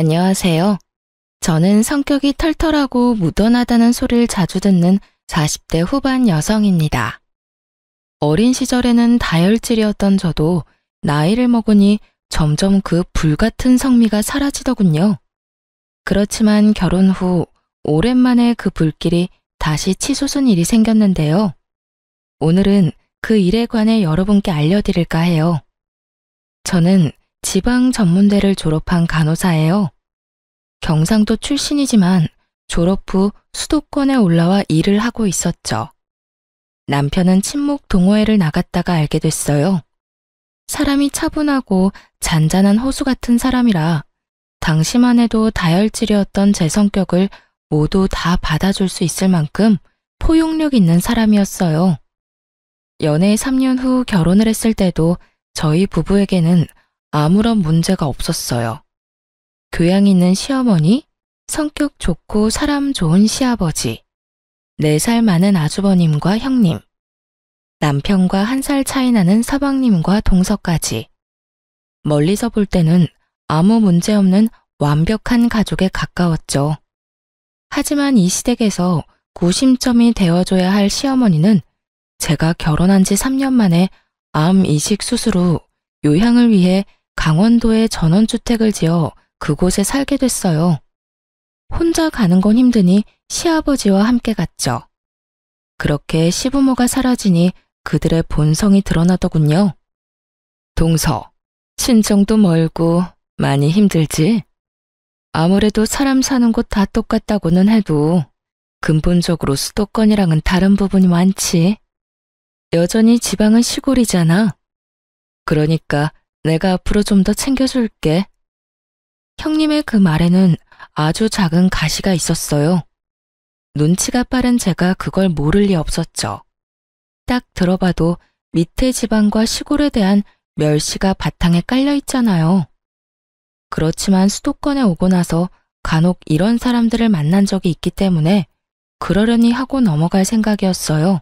안녕하세요. 저는 성격이 털털하고 무던하다는 소리를 자주 듣는 40대 후반 여성입니다. 어린 시절에는 다혈질이었던 저도 나이를 먹으니 점점 그 불같은 성미가 사라지더군요. 그렇지만 결혼 후 오랜만에 그 불길이 다시 치솟은 일이 생겼는데요. 오늘은 그 일에 관해 여러분께 알려드릴까 해요. 저는 지방 전문대를 졸업한 간호사예요. 경상도 출신이지만 졸업 후 수도권에 올라와 일을 하고 있었죠. 남편은 친목 동호회를 나갔다가 알게 됐어요. 사람이 차분하고 잔잔한 호수 같은 사람이라 당시만 해도 다혈질이었던 제 성격을 모두 다 받아줄 수 있을 만큼 포용력 있는 사람이었어요. 연애 3년 후 결혼을 했을 때도 저희 부부에게는 아무런 문제가 없었어요. 교양 있는 시어머니, 성격 좋고 사람 좋은 시아버지, 4살 많은 아주버님과 형님, 남편과 1살 차이 나는 서방님과 동서까지. 멀리서 볼 때는 아무 문제 없는 완벽한 가족에 가까웠죠. 하지만 이 시댁에서 구심점이 되어줘야 할 시어머니는 제가 결혼한 지 3년 만에 암 이식 수술 후 요양을 위해 강원도에 전원주택을 지어 그곳에 살게 됐어요. 혼자 가는 건 힘드니 시아버지와 함께 갔죠. 그렇게 시부모가 사라지니 그들의 본성이 드러나더군요. 동서, 친정도 멀고 많이 힘들지? 아무래도 사람 사는 곳 다 똑같다고는 해도 근본적으로 수도권이랑은 다른 부분이 많지. 여전히 지방은 시골이잖아. 그러니까 내가 앞으로 좀 더 챙겨줄게. 형님의 그 말에는 아주 작은 가시가 있었어요. 눈치가 빠른 제가 그걸 모를 리 없었죠. 딱 들어봐도 밑에 지방과 시골에 대한 멸시가 바탕에 깔려 있잖아요. 그렇지만 수도권에 오고 나서 간혹 이런 사람들을 만난 적이 있기 때문에 그러려니 하고 넘어갈 생각이었어요.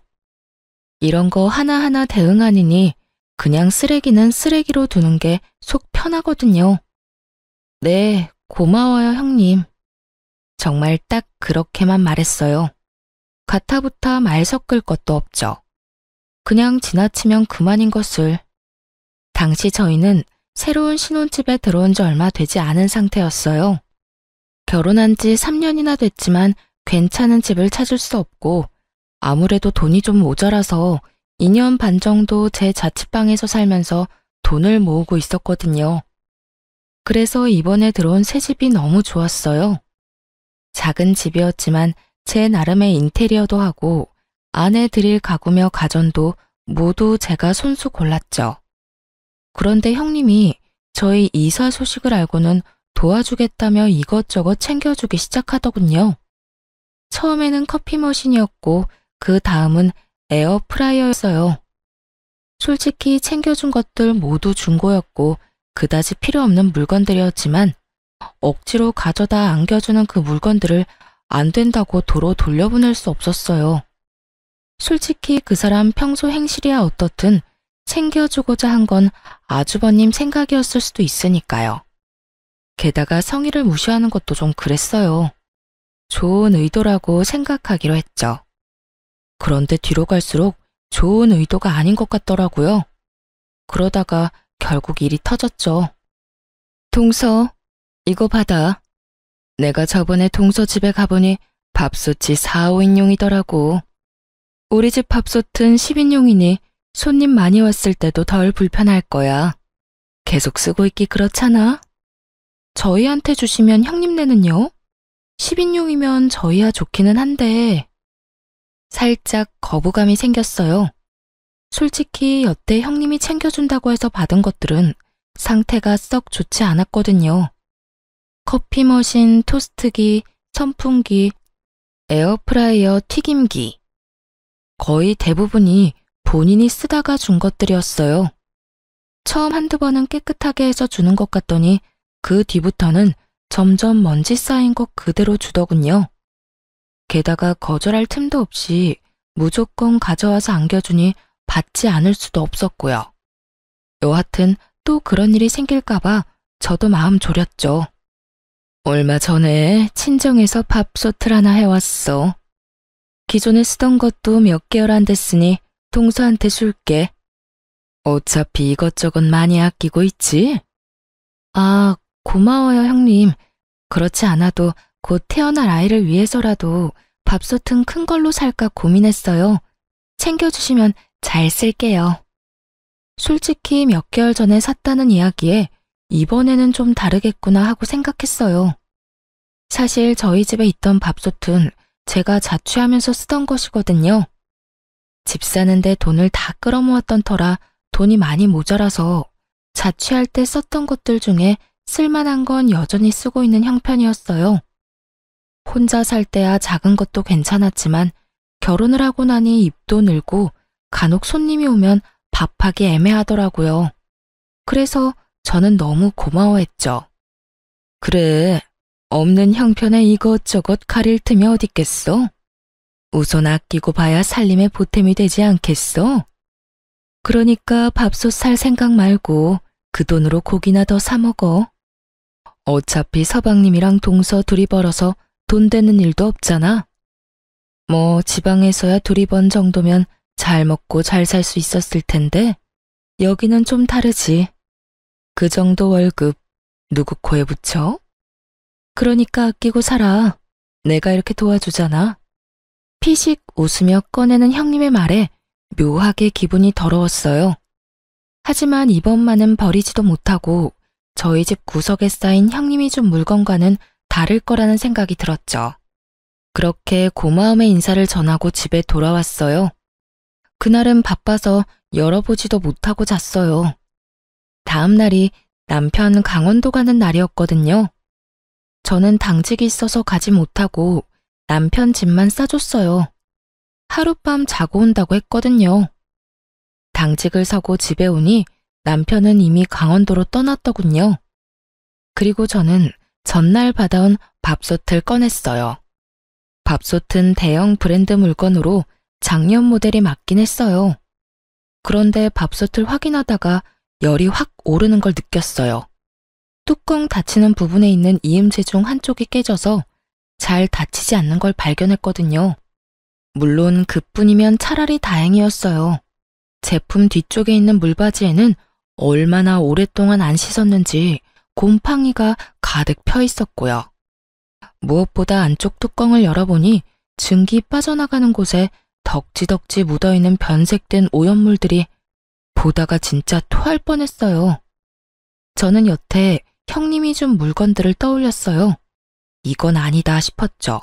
이런 거 하나하나 대응하느니 그냥 쓰레기는 쓰레기로 두는 게 속 편하거든요. 네, 고마워요, 형님. 정말 딱 그렇게만 말했어요. 가타부타 말 섞을 것도 없죠. 그냥 지나치면 그만인 것을. 당시 저희는 새로운 신혼집에 들어온 지 얼마 되지 않은 상태였어요. 결혼한 지 3년이나 됐지만 괜찮은 집을 찾을 수 없고 아무래도 돈이 좀 모자라서 2년 반 정도 제 자취방에서 살면서 돈을 모으고 있었거든요. 그래서 이번에 들어온 새 집이 너무 좋았어요. 작은 집이었지만 제 나름의 인테리어도 하고 안에 들일 가구며 가전도 모두 제가 손수 골랐죠. 그런데 형님이 저희 이사 소식을 알고는 도와주겠다며 이것저것 챙겨주기 시작하더군요. 처음에는 커피 머신이었고 그 다음은 에어프라이어였어요. 솔직히 챙겨준 것들 모두 중고였고 그다지 필요 없는 물건들이었지만 억지로 가져다 안겨주는 그 물건들을 안 된다고 도로 돌려보낼 수 없었어요. 솔직히 그 사람 평소 행실이야 어떻든 챙겨주고자 한 건 아주버님 생각이었을 수도 있으니까요. 게다가 성의를 무시하는 것도 좀 그랬어요. 좋은 의도라고 생각하기로 했죠. 그런데 뒤로 갈수록 좋은 의도가 아닌 것 같더라고요. 그러다가 결국 일이 터졌죠. 동서, 이거 받아. 내가 저번에 동서 집에 가보니 밥솥이 4, 5인용이더라고. 우리 집 밥솥은 10인용이니 손님 많이 왔을 때도 덜 불편할 거야. 계속 쓰고 있기 그렇잖아. 저희한테 주시면 형님네는요? 10인용이면 저희야 좋기는 한데 살짝 거부감이 생겼어요. 솔직히 여태 형님이 챙겨준다고 해서 받은 것들은 상태가 썩 좋지 않았거든요. 커피 머신, 토스트기, 선풍기, 에어프라이어, 튀김기. 거의 대부분이 본인이 쓰다가 준 것들이었어요. 처음 한두 번은 깨끗하게 해서 주는 것 같더니 그 뒤부터는 점점 먼지 쌓인 것 그대로 주더군요. 게다가 거절할 틈도 없이 무조건 가져와서 안겨주니 받지 않을 수도 없었고요. 여하튼 또 그런 일이 생길까봐 저도 마음 졸였죠. 얼마 전에 친정에서 밥솥을 하나 해왔어. 기존에 쓰던 것도 몇 개월 안 됐으니 동서한테 줄게. 어차피 이것저것 많이 아끼고 있지? 아, 고마워요, 형님. 그렇지 않아도 곧 태어날 아이를 위해서라도 밥솥은 큰 걸로 살까 고민했어요. 챙겨주시면 잘 쓸게요. 솔직히 몇 개월 전에 샀다는 이야기에 이번에는 좀 다르겠구나 하고 생각했어요. 사실 저희 집에 있던 밥솥은 제가 자취하면서 쓰던 것이거든요. 집 사는데 돈을 다 끌어모았던 터라 돈이 많이 모자라서 자취할 때 썼던 것들 중에 쓸만한 건 여전히 쓰고 있는 형편이었어요. 혼자 살 때야 작은 것도 괜찮았지만 결혼을 하고 나니 입도 늘고 간혹 손님이 오면 밥하기 애매하더라고요. 그래서 저는 너무 고마워했죠. 그래, 없는 형편에 이것저것 가릴 틈이 어딨겠어? 우선 아끼고 봐야 살림에 보탬이 되지 않겠어? 그러니까 밥솥 살 생각 말고 그 돈으로 고기나 더 사 먹어. 어차피 서방님이랑 동서 둘이 벌어서 돈 되는 일도 없잖아. 뭐 지방에서야 둘이 번 정도면 잘 먹고 잘 살 수 있었을 텐데 여기는 좀 다르지. 그 정도 월급 누구 코에 붙여? 그러니까 아끼고 살아. 내가 이렇게 도와주잖아. 피식 웃으며 꺼내는 형님의 말에 묘하게 기분이 더러웠어요. 하지만 이번만은 버리지도 못하고 저희 집 구석에 쌓인 형님이 준 물건과는 다를 거라는 생각이 들었죠. 그렇게 고마움의 인사를 전하고 집에 돌아왔어요. 그날은 바빠서 열어보지도 못하고 잤어요. 다음 날이 남편 강원도 가는 날이었거든요. 저는 당직이 있어서 가지 못하고 남편 집만 싸줬어요. 하룻밤 자고 온다고 했거든요. 당직을 서고 집에 오니 남편은 이미 강원도로 떠났더군요. 그리고 저는 전날 받아온 밥솥을 꺼냈어요. 밥솥은 대형 브랜드 물건으로 작년 모델이 맞긴 했어요. 그런데 밥솥을 확인하다가 열이 확 오르는 걸 느꼈어요. 뚜껑 닫히는 부분에 있는 이음새 중 한쪽이 깨져서 잘 닫히지 않는 걸 발견했거든요. 물론 그뿐이면 차라리 다행이었어요. 제품 뒤쪽에 있는 물바지에는 얼마나 오랫동안 안 씻었는지 곰팡이가 가득 펴 있었고요. 무엇보다 안쪽 뚜껑을 열어보니 증기 빠져나가는 곳에 덕지덕지 묻어있는 변색된 오염물들이 보다가 진짜 토할 뻔했어요. 저는 여태 형님이 준 물건들을 떠올렸어요. 이건 아니다 싶었죠.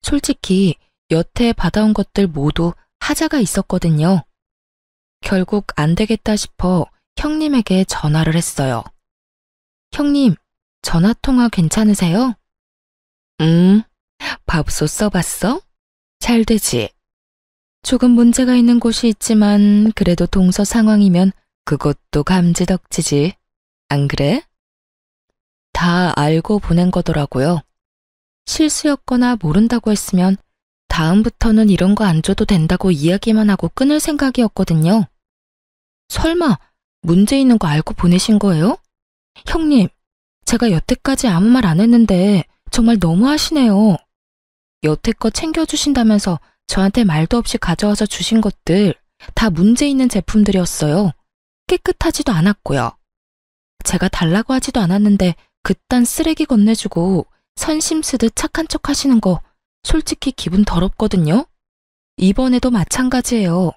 솔직히 여태 받아온 것들 모두 하자가 있었거든요. 결국 안 되겠다 싶어 형님에게 전화를 했어요. 형님, 전화통화 괜찮으세요? 밥솥 써봤어? 잘 되지? 조금 문제가 있는 곳이 있지만 그래도 동서 상황이면 그것도 감지덕지지. 안 그래? 다 알고 보낸 거더라고요. 실수였거나 모른다고 했으면 다음부터는 이런 거 안 줘도 된다고 이야기만 하고 끊을 생각이었거든요. 설마 문제 있는 거 알고 보내신 거예요? 형님, 제가 여태까지 아무 말 안 했는데 정말 너무하시네요. 여태껏 챙겨주신다면서 저한테 말도 없이 가져와서 주신 것들 다 문제 있는 제품들이었어요. 깨끗하지도 않았고요. 제가 달라고 하지도 않았는데 그딴 쓰레기 건네주고 선심 쓰듯 착한 척 하시는 거 솔직히 기분 더럽거든요. 이번에도 마찬가지예요.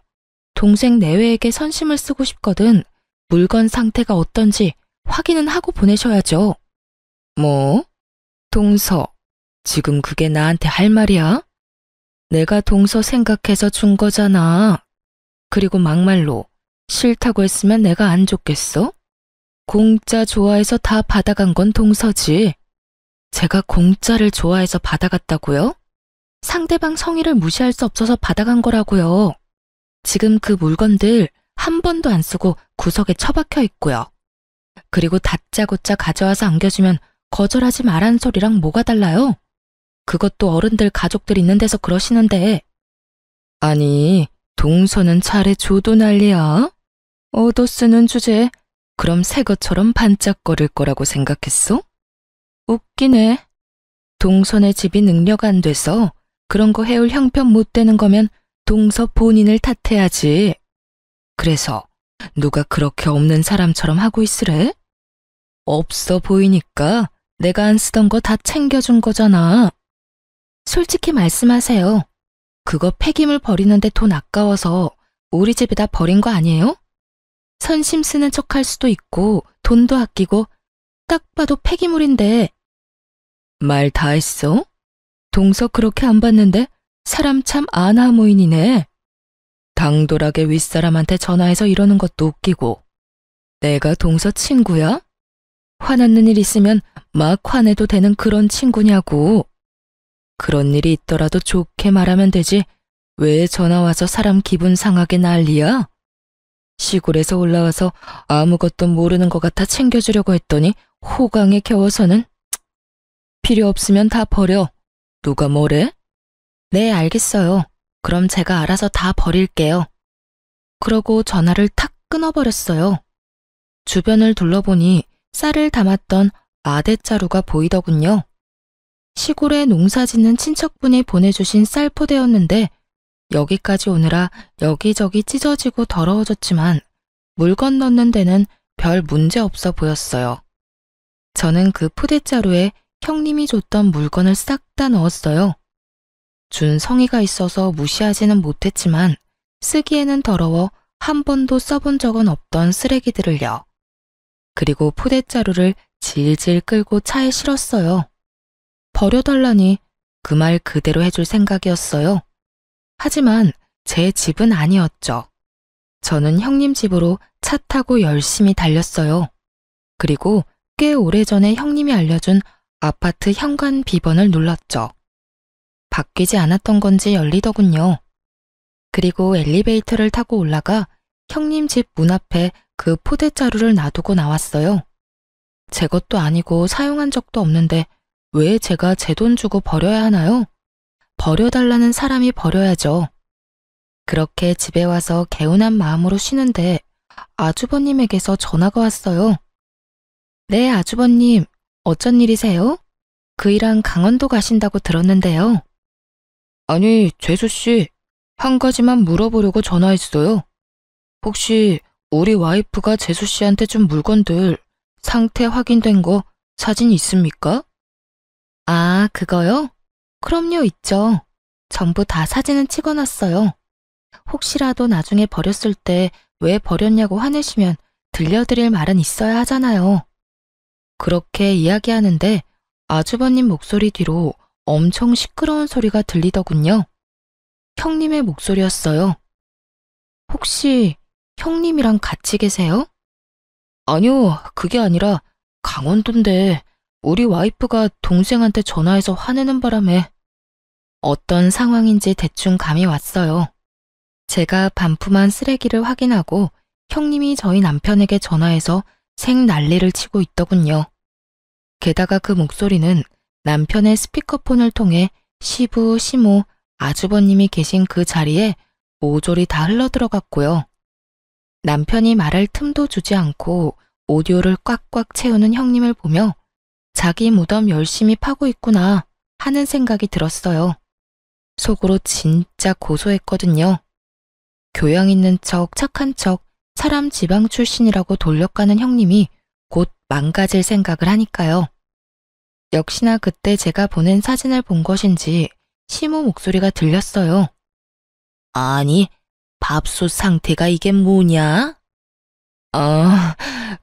동생 내외에게 선심을 쓰고 싶거든 물건 상태가 어떤지 확인은 하고 보내셔야죠. 뭐? 동서, 지금 그게 나한테 할 말이야? 내가 동서 생각해서 준 거잖아. 그리고 막말로 싫다고 했으면 내가 안 줬겠어? 공짜 좋아해서 다 받아간 건 동서지. 제가 공짜를 좋아해서 받아갔다고요? 상대방 성의를 무시할 수 없어서 받아간 거라고요. 지금 그 물건들 한 번도 안 쓰고 구석에 처박혀 있고요. 그리고 다짜고짜 가져와서 안겨주면 거절하지 말라는 소리랑 뭐가 달라요? 그것도 어른들 가족들 있는 데서 그러시는데. 아니, 동서는 차례 줘도 난리야. 얻어 쓰는 주제, 그럼 새 것처럼 반짝거릴 거라고 생각했어? 웃기네. 동선의 집이 능력 안 돼서 그런 거 해올 형편 못 되는 거면 동서 본인을 탓해야지. 그래서 누가 그렇게 없는 사람처럼 하고 있으래? 없어 보이니까 내가 안 쓰던 거 다 챙겨준 거잖아. 솔직히 말씀하세요. 그거 폐기물 버리는데 돈 아까워서 우리 집에다 버린 거 아니에요? 선심 쓰는 척 할 수도 있고 돈도 아끼고 딱 봐도 폐기물인데. 말 다 했어? 동서 그렇게 안 봤는데 사람 참 아나무인이네. 당돌하게 윗사람한테 전화해서 이러는 것도 웃기고. 내가 동서 친구야? 화났는 일 있으면 막 화내도 되는 그런 친구냐고. 그런 일이 있더라도 좋게 말하면 되지 왜 전화 와서 사람 기분 상하게 난리야? 시골에서 올라와서 아무것도 모르는 것 같아 챙겨주려고 했더니 호강에 겨워서는. 필요 없으면 다 버려. 누가 뭐래? 네, 알겠어요. 그럼 제가 알아서 다 버릴게요. 그러고 전화를 탁 끊어버렸어요. 주변을 둘러보니 쌀을 담았던 아대자루가 보이더군요. 시골에 농사 짓는 친척분이 보내주신 쌀 포대였는데 여기까지 오느라 여기저기 찢어지고 더러워졌지만 물건 넣는 데는 별 문제 없어 보였어요. 저는 그 포대자루에 형님이 줬던 물건을 싹 다 넣었어요. 준 성의가 있어서 무시하지는 못했지만 쓰기에는 더러워 한 번도 써본 적은 없던 쓰레기들을요. 그리고 포대자루를 질질 끌고 차에 실었어요. 버려달라니 그 말 그대로 해줄 생각이었어요. 하지만 제 집은 아니었죠. 저는 형님 집으로 차 타고 열심히 달렸어요. 그리고 꽤 오래전에 형님이 알려준 아파트 현관 비번을 눌렀죠. 바뀌지 않았던 건지 열리더군요. 그리고 엘리베이터를 타고 올라가 형님 집 문 앞에 그 포대자루를 놔두고 나왔어요. 제 것도 아니고 사용한 적도 없는데 왜 제가 제 돈 주고 버려야 하나요? 버려달라는 사람이 버려야죠. 그렇게 집에 와서 개운한 마음으로 쉬는데 아주버님에게서 전화가 왔어요. 네, 아주버님. 어쩐 일이세요? 그이랑 강원도 가신다고 들었는데요. 아니, 재수씨. 한 가지만 물어보려고 전화했어요. 혹시 우리 와이프가 재수씨한테 준 물건들 상태 확인된 거 사진 있습니까? 아, 그거요? 그럼요, 있죠. 전부 다 사진은 찍어놨어요. 혹시라도 나중에 버렸을 때 왜 버렸냐고 화내시면 들려드릴 말은 있어야 하잖아요. 그렇게 이야기하는데 아주버님 목소리 뒤로 엄청 시끄러운 소리가 들리더군요. 형님의 목소리였어요. 혹시 형님이랑 같이 계세요? 아니요, 그게 아니라 강원도인데 우리 와이프가 동생한테 전화해서 화내는 바람에. 어떤 상황인지 대충 감이 왔어요. 제가 반품한 쓰레기를 확인하고 형님이 저희 남편에게 전화해서 생난리를 치고 있더군요. 게다가 그 목소리는 남편의 스피커폰을 통해 시부, 시모, 아주버님이 계신 그 자리에 모조리 다 흘러들어갔고요. 남편이 말할 틈도 주지 않고 오디오를 꽉꽉 채우는 형님을 보며 자기 무덤 열심히 파고 있구나 하는 생각이 들었어요. 속으로 진짜 고소했거든요. 교양 있는 척, 착한 척, 사람 지방 출신이라고 돌려가는 형님이 곧 망가질 생각을 하니까요. 역시나 그때 제가 보낸 사진을 본 것인지 시모 목소리가 들렸어요. 아니, 밥솥 상태가 이게 뭐냐? 아,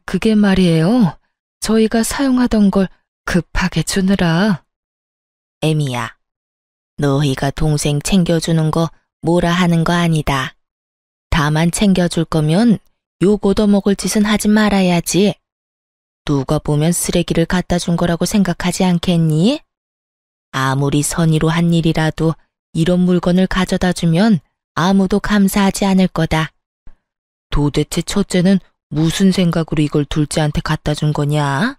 그게 말이에요. 저희가 사용하던 걸 급하게 주느라. 애미야, 너희가 동생 챙겨주는 거 뭐라 하는 거 아니다. 다만 챙겨줄 거면 욕 얻어먹을 짓은 하지 말아야지. 누가 보면 쓰레기를 갖다 준 거라고 생각하지 않겠니? 아무리 선의로 한 일이라도 이런 물건을 가져다 주면 아무도 감사하지 않을 거다. 도대체 첫째는 무슨 생각으로 이걸 둘째한테 갖다 준 거냐?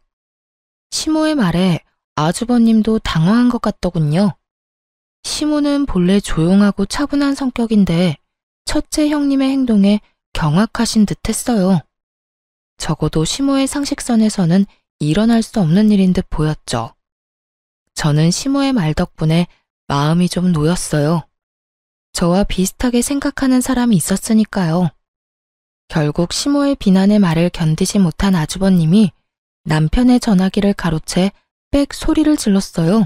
시모의 말에 아주버님도 당황한 것 같더군요. 시모는 본래 조용하고 차분한 성격인데 첫째 형님의 행동에 경악하신 듯 했어요. 적어도 시모의 상식선에서는 일어날 수 없는 일인 듯 보였죠. 저는 시모의 말 덕분에 마음이 좀 놓였어요. 저와 비슷하게 생각하는 사람이 있었으니까요. 결국 시모의 비난의 말을 견디지 못한 아주버님이 남편의 전화기를 가로채 빽 소리를 질렀어요.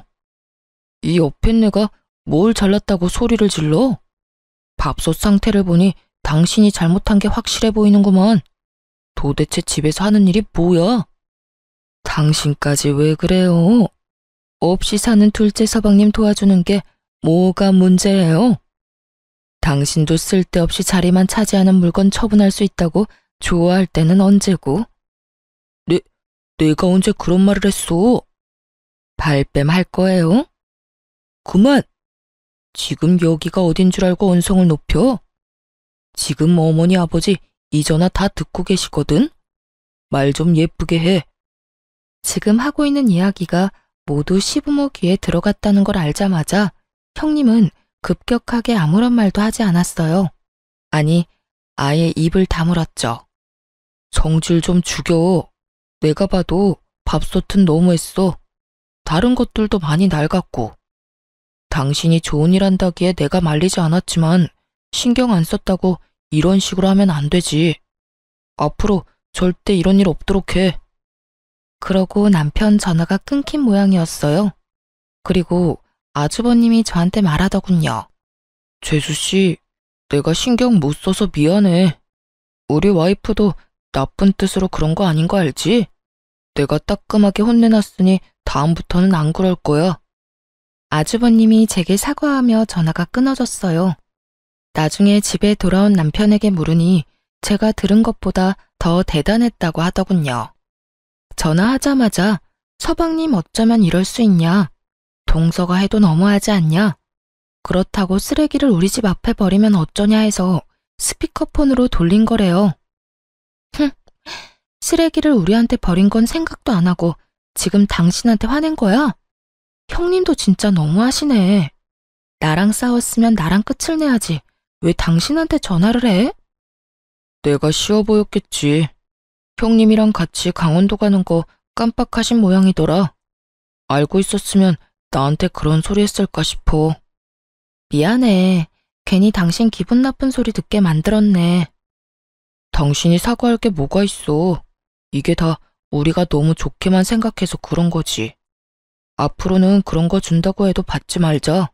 이 옆에 내가 뭘 잘났다고 소리를 질러? 밥솥 상태를 보니 당신이 잘못한 게 확실해 보이는구먼. 도대체 집에서 하는 일이 뭐야? 당신까지 왜 그래요? 없이 사는 둘째 서방님 도와주는 게 뭐가 문제예요? 당신도 쓸데없이 자리만 차지하는 물건 처분할 수 있다고 좋아할 때는 언제고? 내가 언제 그런 말을 했어? 발뺌 할 거예요? 그만! 지금 여기가 어딘 줄 알고 언성을 높여? 지금 어머니 아버지 이 전화 다 듣고 계시거든? 말 좀 예쁘게 해. 지금 하고 있는 이야기가 모두 시부모 귀에 들어갔다는 걸 알자마자 형님은 급격하게 아무런 말도 하지 않았어요. 아니, 아예 입을 다물었죠. 성질 좀 죽여. 내가 봐도 밥솥은 너무했어. 다른 것들도 많이 낡았고. 당신이 좋은 일 한다기에 내가 말리지 않았지만 신경 안 썼다고 이런 식으로 하면 안 되지. 앞으로 절대 이런 일 없도록 해. 그러고 남편 전화가 끊긴 모양이었어요. 그리고 아주버님이 저한테 말하더군요. 재수씨, 내가 신경 못 써서 미안해. 우리 와이프도 나쁜 뜻으로 그런 거 아닌 거 알지? 내가 따끔하게 혼내놨으니 다음부터는 안 그럴 거야. 아주버님이 제게 사과하며 전화가 끊어졌어요. 나중에 집에 돌아온 남편에게 물으니 제가 들은 것보다 더 대단했다고 하더군요. 전화하자마자 서방님 어쩌면 이럴 수 있냐? 동서가 해도 너무하지 않냐? 그렇다고 쓰레기를 우리 집 앞에 버리면 어쩌냐 해서 스피커폰으로 돌린 거래요. 쓰레기를 우리한테 버린 건 생각도 안 하고 지금 당신한테 화낸 거야? 형님도 진짜 너무하시네. 나랑 싸웠으면 나랑 끝을 내야지. 왜 당신한테 전화를 해? 내가 쉬워 보였겠지. 형님이랑 같이 강원도 가는 거 깜빡하신 모양이더라. 알고 있었으면 나한테 그런 소리 했을까 싶어. 미안해. 괜히 당신 기분 나쁜 소리 듣게 만들었네. 당신이 사과할 게 뭐가 있어. 이게 다 우리가 너무 좋게만 생각해서 그런 거지. 앞으로는 그런 거 준다고 해도 받지 말자.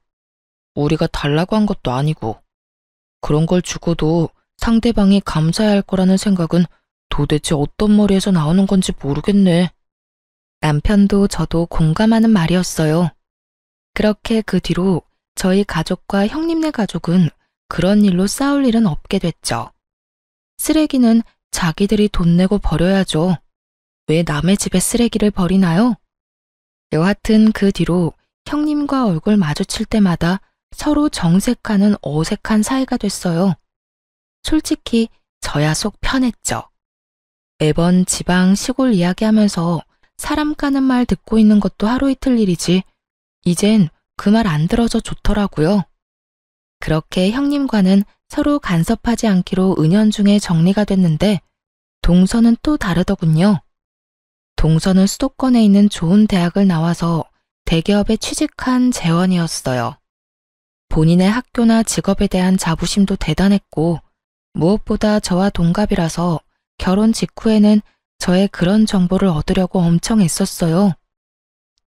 우리가 달라고 한 것도 아니고. 그런 걸 주고도 상대방이 감사해야 할 거라는 생각은 도대체 어떤 머리에서 나오는 건지 모르겠네. 남편도 저도 공감하는 말이었어요. 그렇게 그 뒤로 저희 가족과 형님네 가족은 그런 일로 싸울 일은 없게 됐죠. 쓰레기는 자기들이 돈 내고 버려야죠. 왜 남의 집에 쓰레기를 버리나요? 여하튼 그 뒤로 형님과 얼굴 마주칠 때마다 서로 정색하는 어색한 사이가 됐어요. 솔직히 저야 속 편했죠. 매번 지방 시골 이야기하면서 사람 까는 말 듣고 있는 것도 하루 이틀 일이지 이젠 그 말 안 들어서 좋더라고요. 그렇게 형님과는 서로 간섭하지 않기로 은연중에 정리가 됐는데 동서는 또 다르더군요. 동서는 수도권에 있는 좋은 대학을 나와서 대기업에 취직한 재원이었어요. 본인의 학교나 직업에 대한 자부심도 대단했고 무엇보다 저와 동갑이라서 결혼 직후에는 저의 그런 정보를 얻으려고 엄청 애썼어요.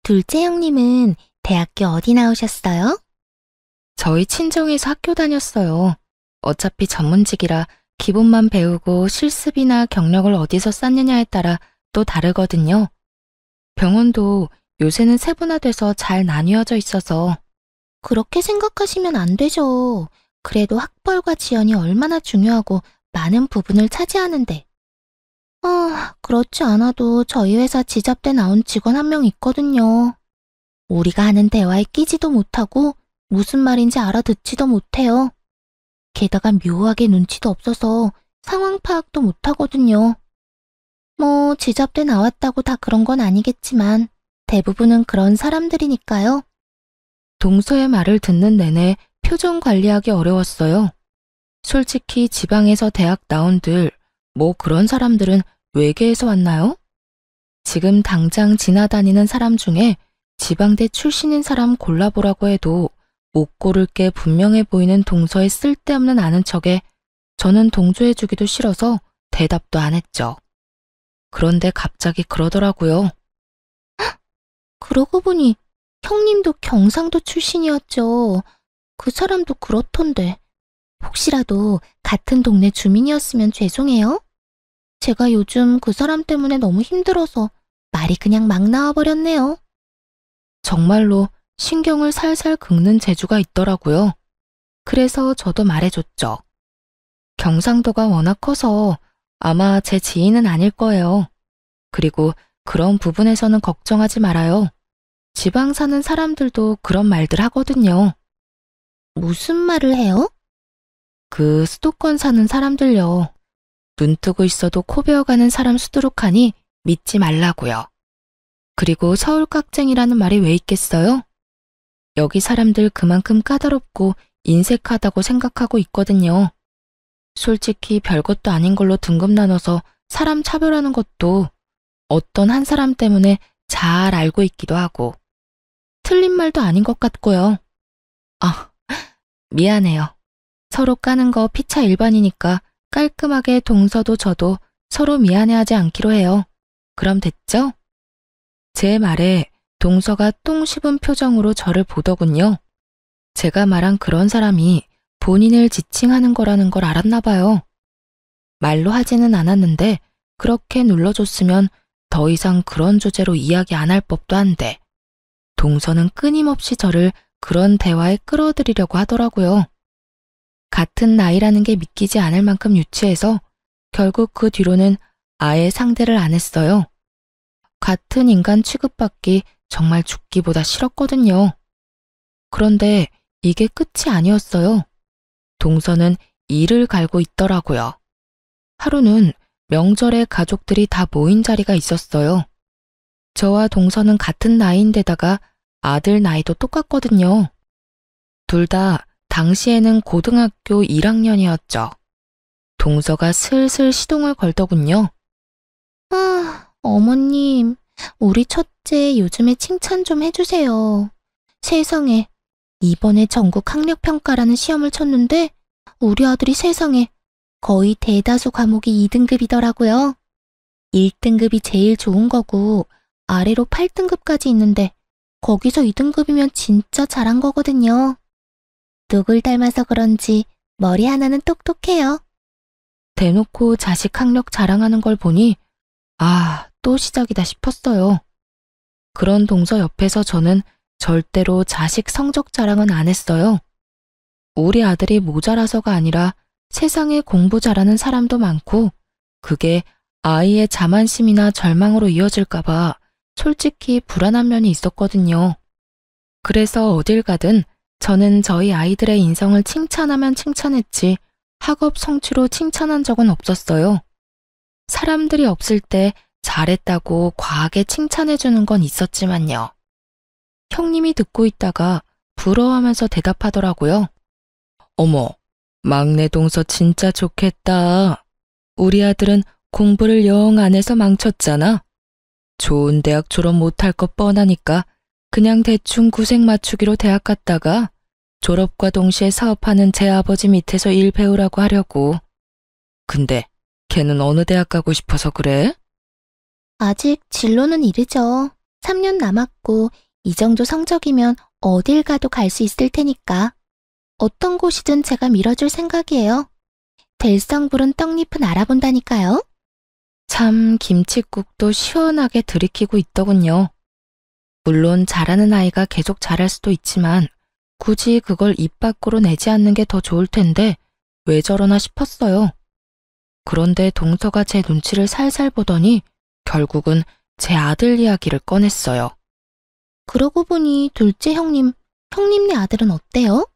둘째 형님은 대학교 어디 나오셨어요? 저희 친정에서 학교 다녔어요. 어차피 전문직이라 기본만 배우고 실습이나 경력을 어디서 쌓느냐에 따라 또 다르거든요. 병원도 요새는 세분화돼서 잘 나뉘어져 있어서. 그렇게 생각하시면 안 되죠. 그래도 학벌과 지연이 얼마나 중요하고 많은 부분을 차지하는데. 그렇지 않아도 저희 회사 지잡대 나온 직원 한 명 있거든요. 우리가 하는 대화에 끼지도 못하고 무슨 말인지 알아듣지도 못해요. 게다가 묘하게 눈치도 없어서 상황 파악도 못하거든요. 뭐 지잡대 나왔다고 다 그런 건 아니겠지만 대부분은 그런 사람들이니까요. 동서의 말을 듣는 내내 표정 관리하기 어려웠어요. 솔직히 지방에서 대학 나온들 뭐 그런 사람들은 외계에서 왔나요? 지금 당장 지나다니는 사람 중에 지방대 출신인 사람 골라보라고 해도 못 고를 게 분명해 보이는 동서의 쓸데없는 아는 척에 저는 동조해주기도 싫어서 대답도 안 했죠. 그런데 갑자기 그러더라고요. 그러고 보니 형님도 경상도 출신이었죠. 그 사람도 그렇던데. 혹시라도 같은 동네 주민이었으면 죄송해요. 제가 요즘 그 사람 때문에 너무 힘들어서 말이 그냥 막 나와버렸네요. 정말로 신경을 살살 긁는 재주가 있더라고요. 그래서 저도 말해줬죠. 경상도가 워낙 커서 아마 제 지인은 아닐 거예요. 그리고 그런 부분에서는 걱정하지 말아요. 지방 사는 사람들도 그런 말들 하거든요. 무슨 말을 해요? 그 수도권 사는 사람들요. 눈 뜨고 있어도 코 베어가는 사람 수두룩하니 믿지 말라고요. 그리고 서울 깍쟁이라는 말이 왜 있겠어요? 여기 사람들 그만큼 까다롭고 인색하다고 생각하고 있거든요. 솔직히 별것도 아닌 걸로 등급 나눠서 사람 차별하는 것도 어떤 한 사람 때문에 잘 알고 있기도 하고 틀린 말도 아닌 것 같고요. 아, 미안해요. 서로 까는 거 피차 일반이니까 깔끔하게 동서도 저도 서로 미안해하지 않기로 해요. 그럼 됐죠? 제 말에 동서가 똥 씹은 표정으로 저를 보더군요. 제가 말한 그런 사람이 본인을 지칭하는 거라는 걸 알았나 봐요. 말로 하지는 않았는데 그렇게 눌러줬으면 더 이상 그런 주제로 이야기 안 할 법도 한데 동서는 끊임없이 저를 그런 대화에 끌어들이려고 하더라고요. 같은 나이라는 게 믿기지 않을 만큼 유치해서 결국 그 뒤로는 아예 상대를 안 했어요. 같은 인간 취급받기 정말 죽기보다 싫었거든요. 그런데 이게 끝이 아니었어요. 동서는 이를 갈고 있더라고요. 하루는 명절에 가족들이 다 모인 자리가 있었어요. 저와 동서는 같은 나이인데다가 아들 나이도 똑같거든요. 둘 다 당시에는 고등학교 1학년이었죠. 동서가 슬슬 시동을 걸더군요. 어머님, 우리 첫째 요즘에 칭찬 좀 해주세요. 세상에, 이번에 전국 학력평가라는 시험을 쳤는데 우리 아들이 세상에 거의 대다수 과목이 2등급이더라고요. 1등급이 제일 좋은 거고 아래로 8등급까지 있는데 거기서 2등급이면 진짜 잘한 거거든요. 누굴 닮아서 그런지 머리 하나는 똑똑해요. 대놓고 자식 학력 자랑하는 걸 보니 또 시작이다 싶었어요. 그런 동서 옆에서 저는 절대로 자식 성적 자랑은 안 했어요. 우리 아들이 모자라서가 아니라 세상에 공부 잘하는 사람도 많고 그게 아이의 자만심이나 절망으로 이어질까봐 솔직히 불안한 면이 있었거든요. 그래서 어딜 가든 저는 저희 아이들의 인성을 칭찬하면 칭찬했지 학업 성취로 칭찬한 적은 없었어요. 사람들이 없을 때 잘했다고 과하게 칭찬해주는 건 있었지만요. 형님이 듣고 있다가 부러워하면서 대답하더라고요. 어머, 막내 동서 진짜 좋겠다. 우리 아들은 공부를 영 안 해서 망쳤잖아. 좋은 대학 졸업 못할 것 뻔하니까 그냥 대충 구색 맞추기로 대학 갔다가 졸업과 동시에 사업하는 제 아버지 밑에서 일 배우라고 하려고. 근데 걔는 어느 대학 가고 싶어서 그래? 아직 진로는 이르죠. 3년 남았고 이 정도 성적이면 어딜 가도 갈 수 있을 테니까. 어떤 곳이든 제가 밀어줄 생각이에요. 될성부른 떡잎은 알아본다니까요. 참 김칫국도 시원하게 들이키고 있더군요. 물론 잘하는 아이가 계속 잘할 수도 있지만 굳이 그걸 입 밖으로 내지 않는 게 더 좋을 텐데 왜 저러나 싶었어요. 그런데 동서가 제 눈치를 살살 보더니 결국은 제 아들 이야기를 꺼냈어요. 그러고 보니 둘째 형님네 아들은 어때요?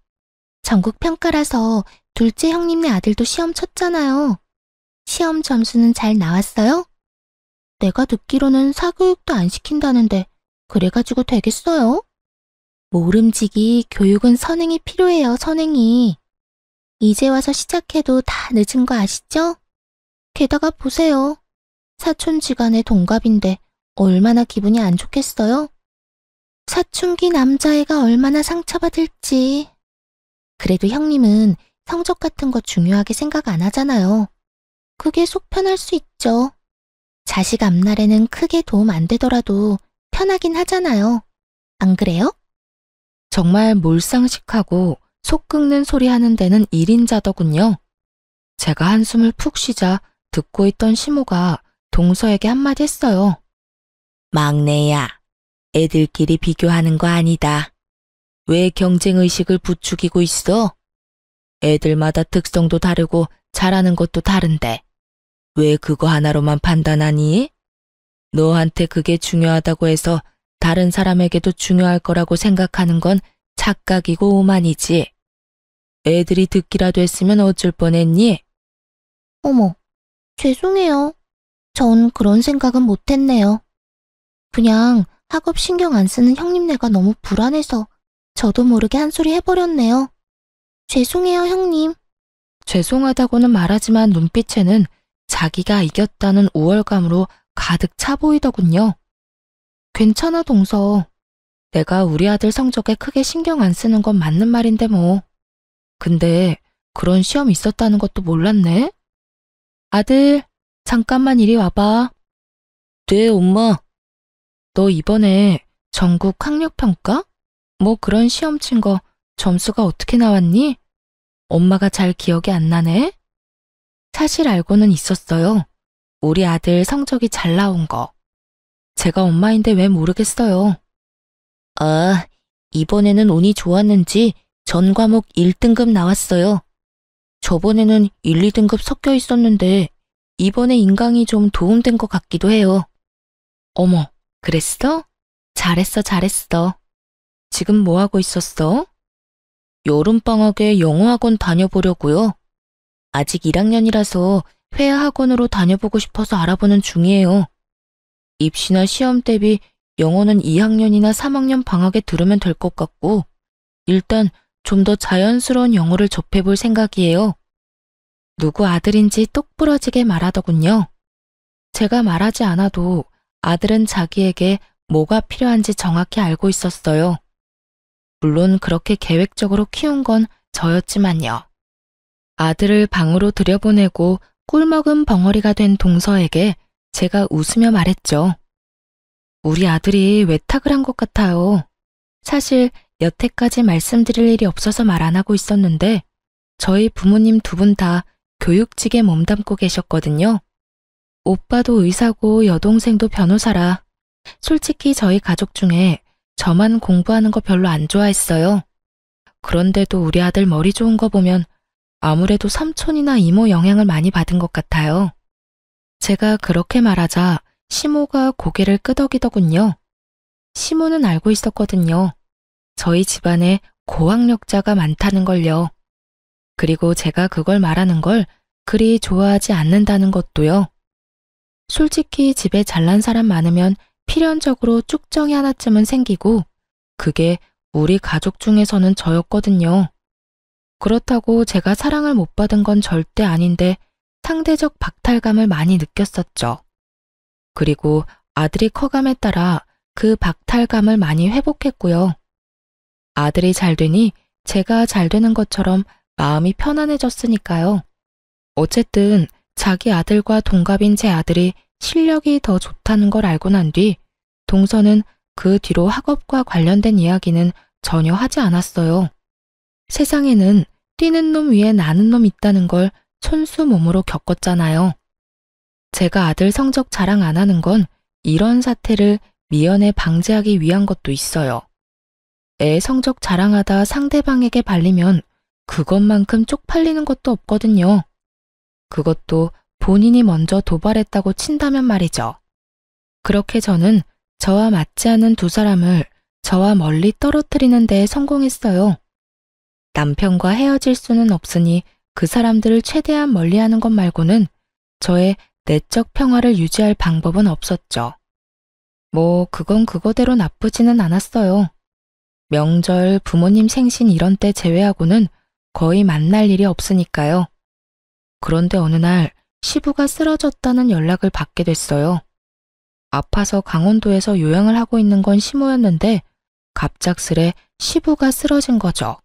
전국 평가라서 둘째 형님네 아들도 시험 쳤잖아요. 시험 점수는 잘 나왔어요? 내가 듣기로는 사교육도 안 시킨다는데 그래가지고 되겠어요? 모름지기 교육은 선행이 필요해요, 선행이. 이제 와서 시작해도 다 늦은 거 아시죠? 게다가 보세요. 사촌지간의 동갑인데 얼마나 기분이 안 좋겠어요? 사춘기 남자애가 얼마나 상처받을지. 그래도 형님은 성적 같은 거 중요하게 생각 안 하잖아요. 그게 속 편할 수 있죠. 자식 앞날에는 크게 도움 안 되더라도 편하긴 하잖아요. 안 그래요? 정말 몰상식하고 속 끓는 소리 하는 데는 1인자더군요. 제가 한숨을 푹 쉬자 듣고 있던 시모가 동서에게 한마디 했어요. 막내야, 애들끼리 비교하는 거 아니다. 왜 경쟁의식을 부추기고 있어? 애들마다 특성도 다르고 잘하는 것도 다른데 왜 그거 하나로만 판단하니? 너한테 그게 중요하다고 해서 다른 사람에게도 중요할 거라고 생각하는 건 착각이고 오만이지. 애들이 듣기라도 했으면 어쩔 뻔했니? 어머, 죄송해요. 전 그런 생각은 못했네요. 그냥 학업 신경 안 쓰는 형님네가 너무 불안해서 저도 모르게 한 소리 해버렸네요. 죄송해요, 형님. 죄송하다고는 말하지만 눈빛에는 자기가 이겼다는 우월감으로 가득 차 보이더군요. 괜찮아, 동서. 내가 우리 아들 성적에 크게 신경 안 쓰는 건 맞는 말인데 뭐. 근데 그런 시험 있었다는 것도 몰랐네? 아들, 잠깐만 이리 와봐. 네, 엄마. 너 이번에 전국 학력평가? 뭐 그런 시험 친 거 점수가 어떻게 나왔니? 엄마가 잘 기억이 안 나네? 사실 알고는 있었어요. 우리 아들 성적이 잘 나온 거. 제가 엄마인데 왜 모르겠어요. 아, 이번에는 운이 좋았는지 전 과목 1등급 나왔어요. 저번에는 1, 2등급 섞여 있었는데 이번에 인강이 좀 도움된 것 같기도 해요. 어머, 그랬어? 잘했어, 잘했어. 지금 뭐 하고 있었어? 여름방학에 영어학원 다녀보려고요. 아직 1학년이라서 회화학원으로 다녀보고 싶어서 알아보는 중이에요. 입시나 시험 대비 영어는 2학년이나 3학년 방학에 들으면 될 것 같고 일단 좀 더 자연스러운 영어를 접해볼 생각이에요. 누구 아들인지 똑부러지게 말하더군요. 제가 말하지 않아도 아들은 자기에게 뭐가 필요한지 정확히 알고 있었어요. 물론 그렇게 계획적으로 키운 건 저였지만요. 아들을 방으로 들여보내고 꿀먹은 벙어리가 된 동서에게 제가 웃으며 말했죠. 우리 아들이 외탁을 한 것 같아요. 사실 여태까지 말씀드릴 일이 없어서 말 안 하고 있었는데 저희 부모님 두 분 다 교육직에 몸담고 계셨거든요. 오빠도 의사고 여동생도 변호사라. 솔직히 저희 가족 중에 저만 공부하는 거 별로 안 좋아했어요. 그런데도 우리 아들 머리 좋은 거 보면 아무래도 삼촌이나 이모 영향을 많이 받은 것 같아요. 제가 그렇게 말하자 시모가 고개를 끄덕이더군요. 시모는 알고 있었거든요. 저희 집안에 고학력자가 많다는 걸요. 그리고 제가 그걸 말하는 걸 그리 좋아하지 않는다는 것도요. 솔직히 집에 잘난 사람 많으면 필연적으로 쭉정이 하나쯤은 생기고 그게 우리 가족 중에서는 저였거든요. 그렇다고 제가 사랑을 못 받은 건 절대 아닌데 상대적 박탈감을 많이 느꼈었죠. 그리고 아들이 커감에 따라 그 박탈감을 많이 회복했고요. 아들이 잘 되니 제가 잘 되는 것처럼 마음이 편안해졌으니까요. 어쨌든 자기 아들과 동갑인 제 아들이 실력이 더 좋다는 걸 알고 난 뒤 동서는 그 뒤로 학업과 관련된 이야기는 전혀 하지 않았어요. 세상에는 뛰는 놈 위에 나는 놈 있다는 걸 손수 몸으로 겪었잖아요. 제가 아들 성적 자랑 안 하는 건 이런 사태를 미연에 방지하기 위한 것도 있어요. 애 성적 자랑하다 상대방에게 발리면 그것만큼 쪽팔리는 것도 없거든요. 그것도 본인이 먼저 도발했다고 친다면 말이죠. 그렇게 저는 저와 맞지 않는 두 사람을 저와 멀리 떨어뜨리는 데 성공했어요. 남편과 헤어질 수는 없으니 그 사람들을 최대한 멀리하는 것 말고는 저의 내적 평화를 유지할 방법은 없었죠. 뭐 그건 그거대로 나쁘지는 않았어요. 명절, 부모님 생신 이런 때 제외하고는 거의 만날 일이 없으니까요. 그런데 어느 날 시부가 쓰러졌다는 연락을 받게 됐어요. 아파서 강원도에서 요양을 하고 있는 건 시모였는데 갑작스레 시부가 쓰러진 거죠.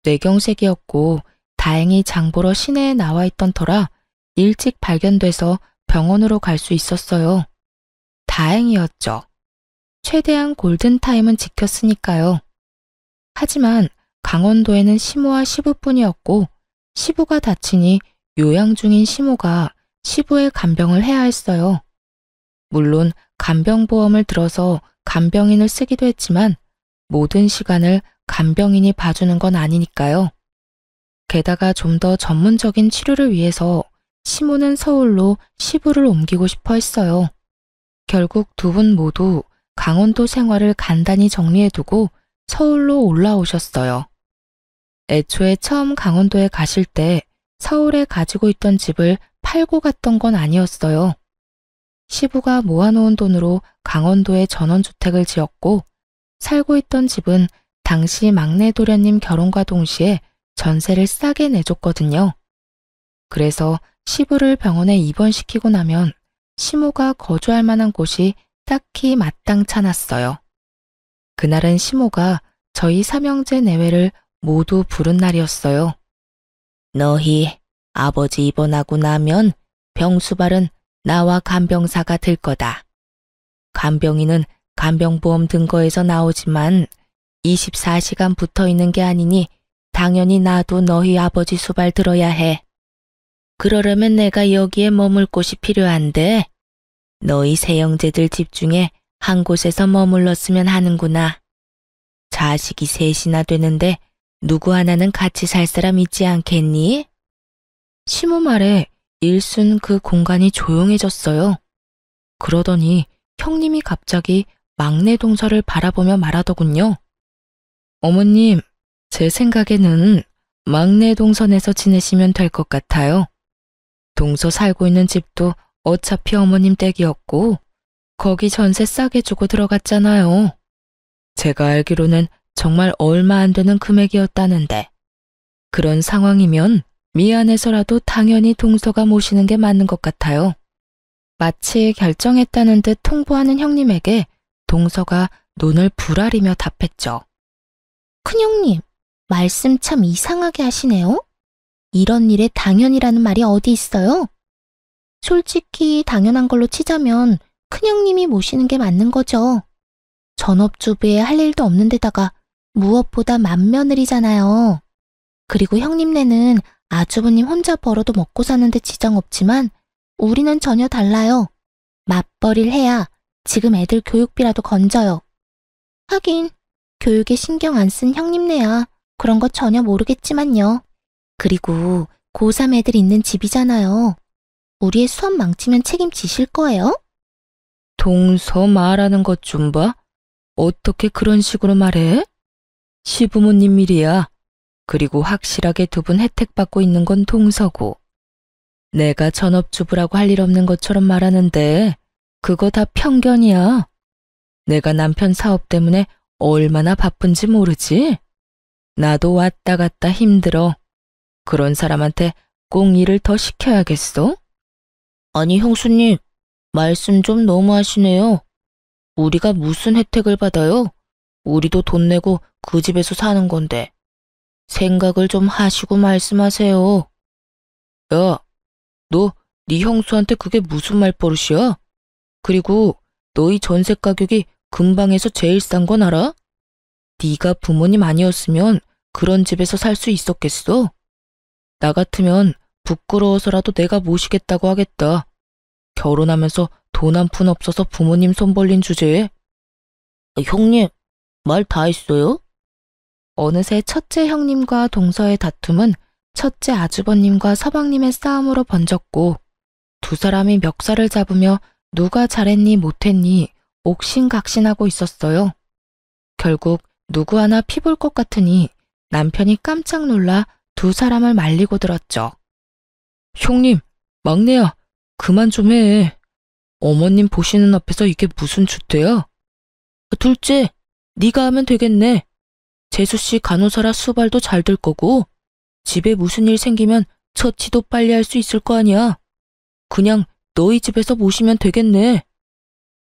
뇌경색이었고 다행히 장보러 시내에 나와 있던 터라 일찍 발견돼서 병원으로 갈 수 있었어요. 다행이었죠. 최대한 골든타임은 지켰으니까요. 하지만 강원도에는 시모와 시부뿐이었고 시부가 다치니 요양 중인 시모가 시부의 간병을 해야 했어요. 물론 간병보험을 들어서 간병인을 쓰기도 했지만 모든 시간을 간병인이 봐주는 건 아니니까요. 게다가 좀 더 전문적인 치료를 위해서 시모는 서울로 시부를 옮기고 싶어 했어요. 결국 두 분 모두 강원도 생활을 간단히 정리해두고 서울로 올라오셨어요. 애초에 처음 강원도에 가실 때 서울에 가지고 있던 집을 팔고 갔던 건 아니었어요. 시부가 모아놓은 돈으로 강원도에 전원주택을 지었고 살고 있던 집은 당시 막내 도련님 결혼과 동시에 전세를 싸게 내줬거든요. 그래서 시부를 병원에 입원시키고 나면 시모가 거주할 만한 곳이 딱히 마땅찮았어요. 그날은 시모가 저희 삼형제 내외를 모두 부른 날이었어요. 너희 아버지 입원하고 나면 병수발은 나와 간병사가 될 거다. 간병인은 간병보험 등거에서 나오지만 24시간 붙어 있는 게 아니니 당연히 나도 너희 아버지 수발 들어야 해. 그러려면 내가 여기에 머물 곳이 필요한데 너희 세 형제들 집 중에 한 곳에서 머물렀으면 하는구나. 자식이 셋이나 되는데 누구 하나는 같이 살 사람 있지 않겠니? 시모 말에 일순 그 공간이 조용해졌어요. 그러더니 형님이 갑자기 막내 동서를 바라보며 말하더군요. 어머님, 제 생각에는 막내 동선에서 지내시면 될 것 같아요. 동서 살고 있는 집도 어차피 어머님 댁이었고 거기 전세 싸게 주고 들어갔잖아요. 제가 알기로는 정말 얼마 안 되는 금액이었다는데 그런 상황이면 미안해서라도 당연히 동서가 모시는 게 맞는 것 같아요. 마치 결정했다는 듯 통보하는 형님에게 동서가 눈을 부라리며 답했죠. 큰형님, 말씀 참 이상하게 하시네요. 이런 일에 당연이라는 말이 어디 있어요? 솔직히 당연한 걸로 치자면 큰형님이 모시는 게 맞는 거죠. 전업주부에 할 일도 없는 데다가 무엇보다 맏며느리잖아요. 그리고 형님네는 아주버님 혼자 벌어도 먹고 사는데 지장 없지만 우리는 전혀 달라요. 맞벌이를 해야 지금 애들 교육비라도 건져요. 하긴 교육에 신경 안 쓴 형님네야 그런 거 전혀 모르겠지만요. 그리고 고3 애들 있는 집이잖아요. 우리의 수업 망치면 책임지실 거예요? 동서 말하는 것 좀 봐. 어떻게 그런 식으로 말해? 시부모님 일이야. 그리고 확실하게 두 분 혜택받고 있는 건 동서고. 내가 전업주부라고 할 일 없는 것처럼 말하는데 그거 다 편견이야. 내가 남편 사업 때문에 얼마나 바쁜지 모르지? 나도 왔다 갔다 힘들어. 그런 사람한테 꼭 일을 더 시켜야겠어? 아니 형수님, 말씀 좀 너무하시네요. 우리가 무슨 혜택을 받아요? 우리도 돈 내고 그 집에서 사는 건데. 생각을 좀 하시고 말씀하세요. 야, 너 네 형수한테 그게 무슨 말버릇이야? 그리고 너희 전세 가격이 근방에서 제일 싼 건 알아? 네가 부모님 아니었으면 그런 집에서 살 수 있었겠어? 나 같으면 부끄러워서라도 내가 모시겠다고 하겠다. 결혼하면서 돈 한 푼 없어서 부모님 손 벌린 주제에. 형님, 말 다 했어요? 어느새 첫째 형님과 동서의 다툼은 첫째 아주버님과 서방님의 싸움으로 번졌고 두 사람이 멱살을 잡으며 누가 잘했니 못했니 옥신각신하고 있었어요. 결국 누구 하나 피볼 것 같으니 남편이 깜짝 놀라 두 사람을 말리고 들었죠. 형님, 막내야, 그만 좀 해. 어머님 보시는 앞에서 이게 무슨 주대야? 둘째, 네가 하면 되겠네. 재수씨 간호사라 수발도 잘 될 거고 집에 무슨 일 생기면 처치도 빨리 할 수 있을 거 아니야. 그냥 너희 집에서 모시면 되겠네.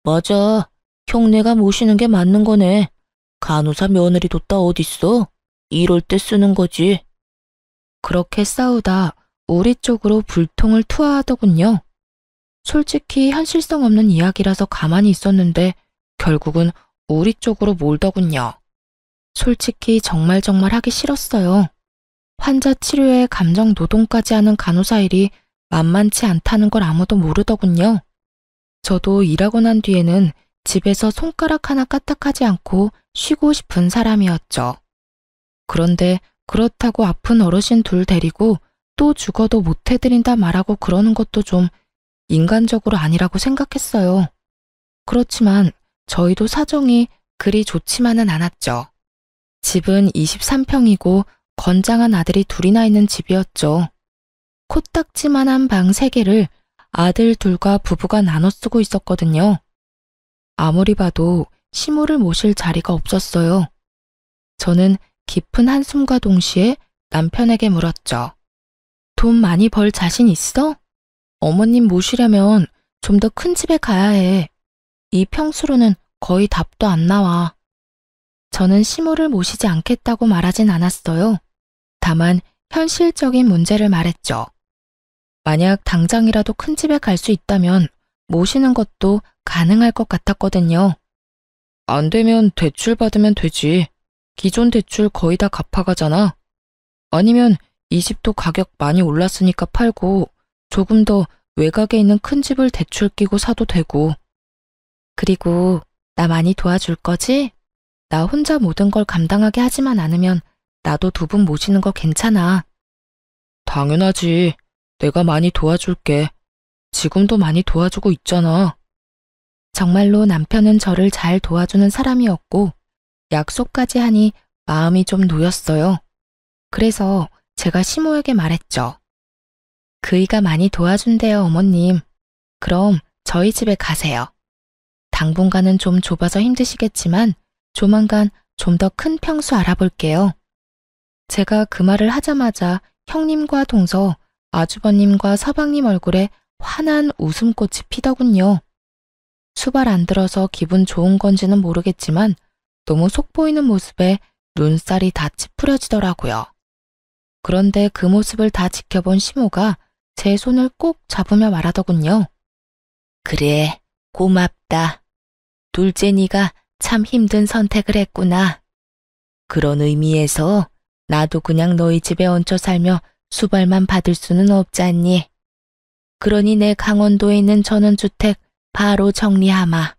맞아. 형네가 모시는 게 맞는 거네. 간호사 며느리 뒀다 어딨어? 이럴 때 쓰는 거지. 그렇게 싸우다 우리 쪽으로 불통을 투하하더군요. 솔직히 현실성 없는 이야기라서 가만히 있었는데 결국은 우리 쪽으로 몰더군요. 솔직히 정말 하기 싫었어요. 환자 치료에 감정 노동까지 하는 간호사 일이 만만치 않다는 걸 아무도 모르더군요. 저도 일하고 난 뒤에는 집에서 손가락 하나 까딱하지 않고 쉬고 싶은 사람이었죠. 그런데 그렇다고 아픈 어르신 둘 데리고 또 죽어도 못 해드린다 말하고 그러는 것도 좀 인간적으로 아니라고 생각했어요. 그렇지만 저희도 사정이 그리 좋지만은 않았죠. 집은 23평이고 건장한 아들이 둘이나 있는 집이었죠. 코딱지만한 방 3개를 아들 둘과 부부가 나눠 쓰고 있었거든요. 아무리 봐도 시모를 모실 자리가 없었어요. 저는 깊은 한숨과 동시에 남편에게 물었죠. 돈 많이 벌 자신 있어? 어머님 모시려면 좀 더 큰 집에 가야 해. 이 평수로는 거의 답도 안 나와. 저는 시모를 모시지 않겠다고 말하진 않았어요. 다만 현실적인 문제를 말했죠. 만약 당장이라도 큰 집에 갈 수 있다면 모시는 것도 가능할 것 같았거든요. 안 되면 대출 받으면 되지. 기존 대출 거의 다 갚아가잖아. 아니면 이 집도 가격 많이 올랐으니까 팔고 조금 더 외곽에 있는 큰 집을 대출 끼고 사도 되고. 그리고 나 많이 도와줄 거지? 나 혼자 모든 걸 감당하게 하지만 않으면 나도 2분 모시는 거 괜찮아. 당연하지. 내가 많이 도와줄게. 지금도 많이 도와주고 있잖아. 정말로 남편은 저를 잘 도와주는 사람이었고 약속까지 하니 마음이 좀 놓였어요. 그래서 제가 시모에게 말했죠. 그이가 많이 도와준대요, 어머님. 그럼 저희 집에 가세요. 당분간은 좀 좁아서 힘드시겠지만 조만간 좀 더 큰 평수 알아볼게요. 제가 그 말을 하자마자 형님과 동서, 아주버님과 서방님 얼굴에 환한 웃음꽃이 피더군요. 수발 안 들어서 기분 좋은 건지는 모르겠지만 너무 속보이는 모습에 눈살이 다 찌푸려지더라고요. 그런데 그 모습을 다 지켜본 시모가 제 손을 꼭 잡으며 말하더군요. 그래, 고맙다. 둘째 네가 참 힘든 선택을 했구나. 그런 의미에서 나도 그냥 너희 집에 얹혀 살며 수발만 받을 수는 없잖니. 그러니 내 강원도에 있는 전원주택 바로 정리하마.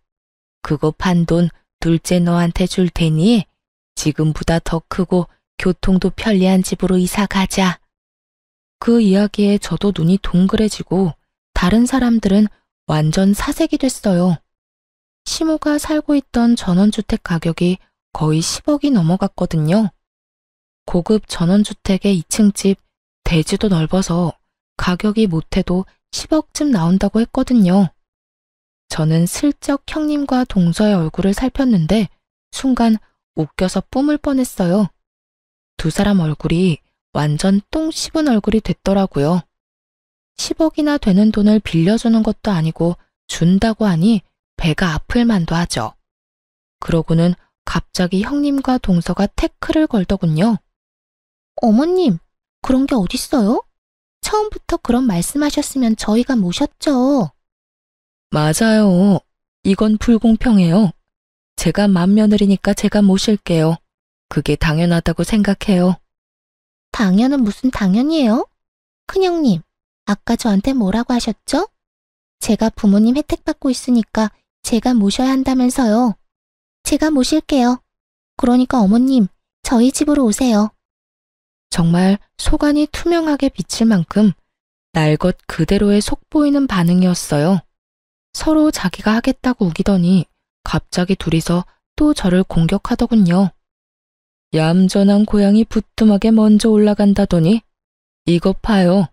그거 판 돈 둘째 너한테 줄 테니 지금보다 더 크고 교통도 편리한 집으로 이사 가자. 그 이야기에 저도 눈이 동그래지고 다른 사람들은 완전 사색이 됐어요. 시모가 살고 있던 전원주택 가격이 거의 10억이 넘어갔거든요. 고급 전원주택의 2층 집, 대지도 넓어서 가격이 못해도 10억쯤 나온다고 했거든요. 저는 슬쩍 형님과 동서의 얼굴을 살폈는데 순간 웃겨서 뿜을 뻔했어요. 두 사람 얼굴이 완전 똥 씹은 얼굴이 됐더라고요. 10억이나 되는 돈을 빌려주는 것도 아니고 준다고 하니 배가 아플 만도 하죠. 그러고는 갑자기 형님과 동서가 태클을 걸더군요. 어머님, 그런 게 어딨어요? 처음부터 그런 말씀하셨으면 저희가 모셨죠. 맞아요. 이건 불공평해요. 제가 맏며느리니까 제가 모실게요. 그게 당연하다고 생각해요. 당연은 무슨 당연이에요? 큰형님, 아까 저한테 뭐라고 하셨죠? 제가 부모님 혜택 받고 있으니까 제가 모셔야 한다면서요. 제가 모실게요. 그러니까 어머님, 저희 집으로 오세요. 정말 속안이 투명하게 비칠 만큼 날 것 그대로의 속보이는 반응이었어요. 서로 자기가 하겠다고 우기더니 갑자기 둘이서 또 저를 공격하더군요. 얌전한 고양이 부뚜막에 먼저 올라간다더니 이것 봐요.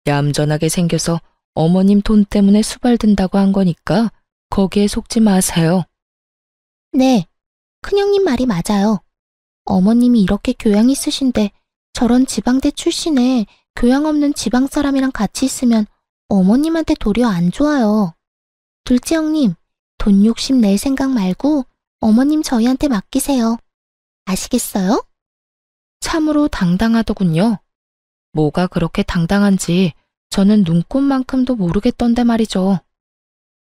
얌전하게 생겨서 어머님 돈 때문에 수발든다고 한 거니까 거기에 속지 마세요. 네, 큰형님 말이 맞아요. 어머님이 이렇게 교양 있으신데 저런 지방대 출신에 교양 없는 지방 사람이랑 같이 있으면 어머님한테 도리어 안 좋아요. 둘째 형님, 돈 욕심 낼 생각 말고 어머님 저희한테 맡기세요. 아시겠어요? 참으로 당당하더군요. 뭐가 그렇게 당당한지 저는 눈꽃만큼도 모르겠던데 말이죠.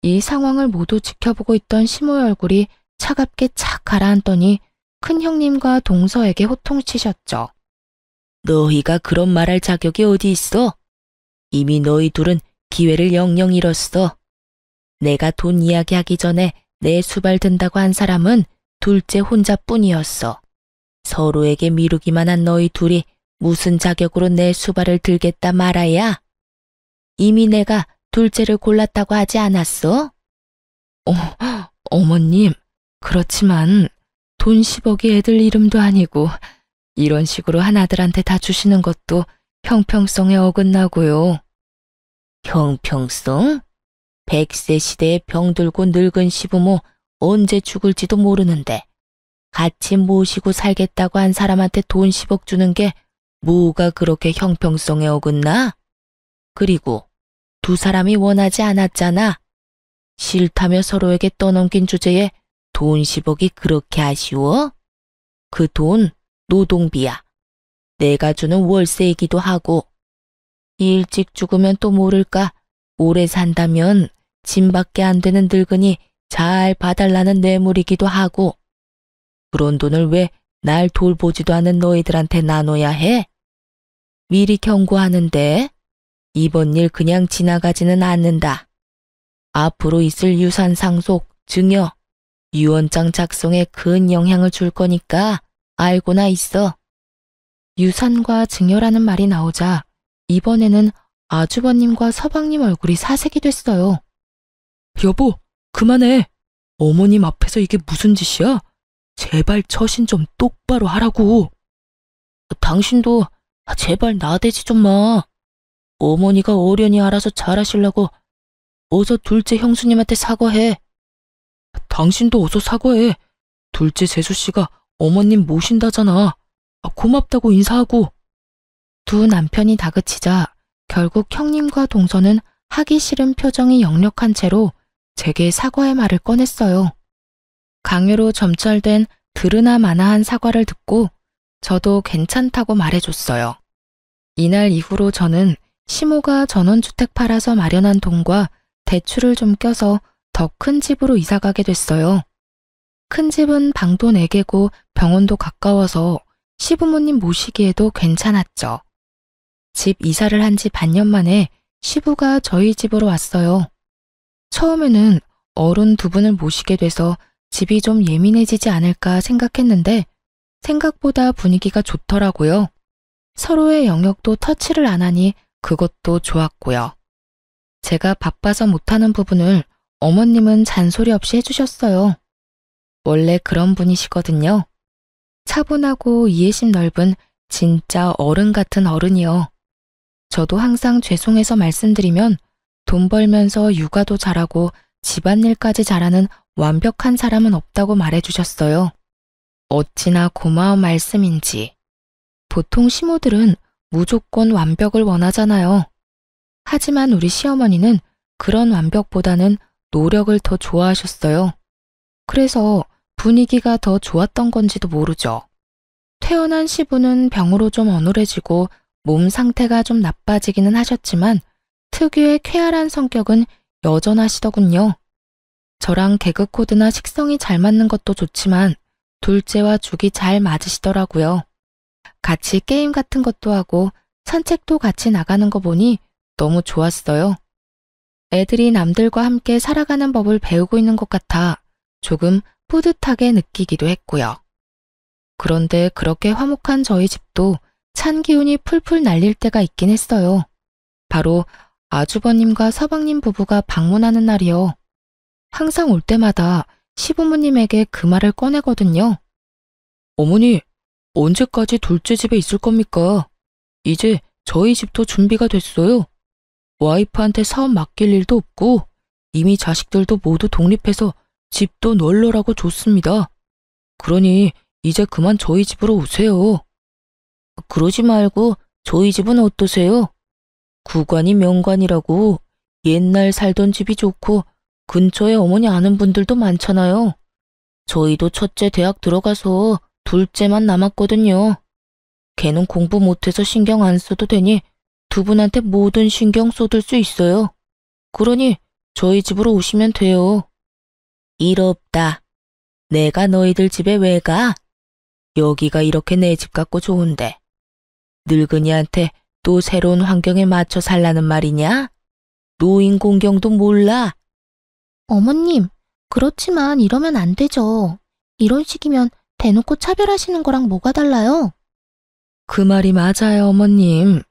이 상황을 모두 지켜보고 있던 시모의 얼굴이 차갑게 착 가라앉더니 큰 형님과 동서에게 호통치셨죠. 너희가 그런 말할 자격이 어디 있어? 이미 너희 둘은 기회를 영영 잃었어. 내가 돈 이야기하기 전에 내 수발 든다고 한 사람은 둘째 혼자뿐이었어. 서로에게 미루기만 한 너희 둘이 무슨 자격으로 내 수발을 들겠다 말아야? 이미 내가 둘째를 골랐다고 하지 않았어? 어머님, 그렇지만 돈 10억이 애들 이름도 아니고 이런 식으로 한 아들한테 다 주시는 것도 형평성에 어긋나고요. 형평성? 100세 시대에 병들고 늙은 시부모 언제 죽을지도 모르는데 같이 모시고 살겠다고 한 사람한테 돈 10억 주는 게 뭐가 그렇게 형평성에 어긋나? 그리고 두 사람이 원하지 않았잖아. 싫다며 서로에게 떠넘긴 주제에 돈 10억이 그렇게 아쉬워? 그 돈 노동비야. 내가 주는 월세이기도 하고. 일찍 죽으면 또 모를까 오래 산다면 짐밖에 안 되는 늙은이 잘 봐달라는 뇌물이기도 하고. 그런 돈을 왜 날 돌보지도 않은 너희들한테 나눠야 해? 미리 경고하는데 이번 일 그냥 지나가지는 않는다. 앞으로 있을 유산 상속, 증여, 유언장 작성에 큰 영향을 줄 거니까 알고나 있어. 유산과 증여라는 말이 나오자 이번에는 아주버님과 서방님 얼굴이 사색이 됐어요. 여보, 그만해. 어머님 앞에서 이게 무슨 짓이야? 제발 처신 좀 똑바로 하라고. 당신도 제발 나대지 좀 마. 어머니가 어련히 알아서 잘하시려고 어서 둘째 형수님한테 사과해. 당신도 어서 사과해. 둘째 재수씨가 어머님 모신다잖아. 고맙다고 인사하고. 두 남편이 다그치자 결국 형님과 동서는 하기 싫은 표정이 역력한 채로 제게 사과의 말을 꺼냈어요. 강요로 점철된 들으나 마나한 사과를 듣고 저도 괜찮다고 말해줬어요. 이날 이후로 저는 시모가 전원주택 팔아서 마련한 돈과 대출을 좀 껴서 더 큰 집으로 이사가게 됐어요. 큰 집은 방도 4개고 병원도 가까워서 시부모님 모시기에도 괜찮았죠. 집 이사를 한 지 반년 만에 시부가 저희 집으로 왔어요. 처음에는 어른 두 분을 모시게 돼서 집이 좀 예민해지지 않을까 생각했는데 생각보다 분위기가 좋더라고요. 서로의 영역도 터치를 안 하니 그것도 좋았고요. 제가 바빠서 못하는 부분을 어머님은 잔소리 없이 해주셨어요. 원래 그런 분이시거든요. 차분하고 이해심 넓은 진짜 어른 같은 어른이요. 저도 항상 죄송해서 말씀드리면 돈 벌면서 육아도 잘하고 집안일까지 잘하는 완벽한 사람은 없다고 말해주셨어요. 어찌나 고마운 말씀인지. 보통 시모들은 무조건 완벽을 원하잖아요. 하지만 우리 시어머니는 그런 완벽보다는 노력을 더 좋아하셨어요. 그래서 분위기가 더 좋았던 건지도 모르죠. 퇴원한 시부는 병으로 좀 어눌해지고 몸 상태가 좀 나빠지기는 하셨지만 특유의 쾌활한 성격은 여전하시더군요. 저랑 개그 코드나 식성이 잘 맞는 것도 좋지만 둘째와 죽이 잘 맞으시더라고요. 같이 게임 같은 것도 하고 산책도 같이 나가는 거 보니 너무 좋았어요. 애들이 남들과 함께 살아가는 법을 배우고 있는 것 같아 조금 뿌듯하게 느끼기도 했고요. 그런데 그렇게 화목한 저희 집도 찬 기운이 풀풀 날릴 때가 있긴 했어요. 바로 아주버님과 서방님 부부가 방문하는 날이요. 항상 올 때마다 시부모님에게 그 말을 꺼내거든요. 어머니, 언제까지 둘째 집에 있을 겁니까? 이제 저희 집도 준비가 됐어요. 와이프한테 사업 맡길 일도 없고 이미 자식들도 모두 독립해서 집도 널널하고 좋습니다. 그러니 이제 그만 저희 집으로 오세요. 그러지 말고 저희 집은 어떠세요? 구관이 명관이라고 옛날 살던 집이 좋고 근처에 어머니 아는 분들도 많잖아요. 저희도 첫째 대학 들어가서 둘째만 남았거든요. 걔는 공부 못해서 신경 안 써도 되니 두 분한테 모든 신경 쏟을 수 있어요. 그러니 저희 집으로 오시면 돼요. 일 없다. 내가 너희들 집에 왜 가? 여기가 이렇게 내 집 같고 좋은데. 늙은이한테 또 새로운 환경에 맞춰 살라는 말이냐? 노인 공경도 몰라. 어머님, 그렇지만 이러면 안 되죠. 이런 식이면 대놓고 차별하시는 거랑 뭐가 달라요? 그 말이 맞아요, 어머님.